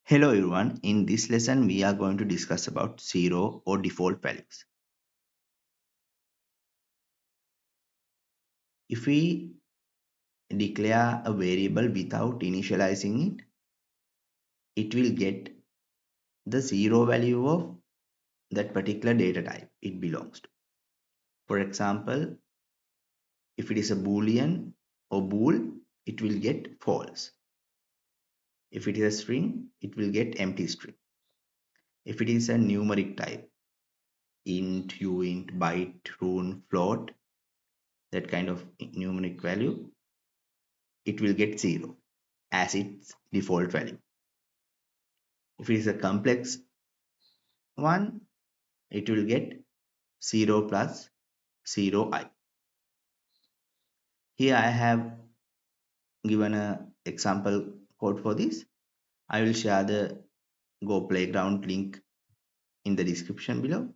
Hello everyone, in this lesson we are going to discuss about zero or default values. If we declare a variable without initializing it, it will get the zero value of that particular data type it belongs to. For example, if it is a boolean or bool, it will get false. If it is a string, it will get empty string. If it is a numeric type, int, uint, byte, rune, float, that kind of numeric value, it will get 0 as its default value. If it is a complex one, it will get 0 plus 0 I. Here I have given a example code for this. I will share the Go Playground link in the description below.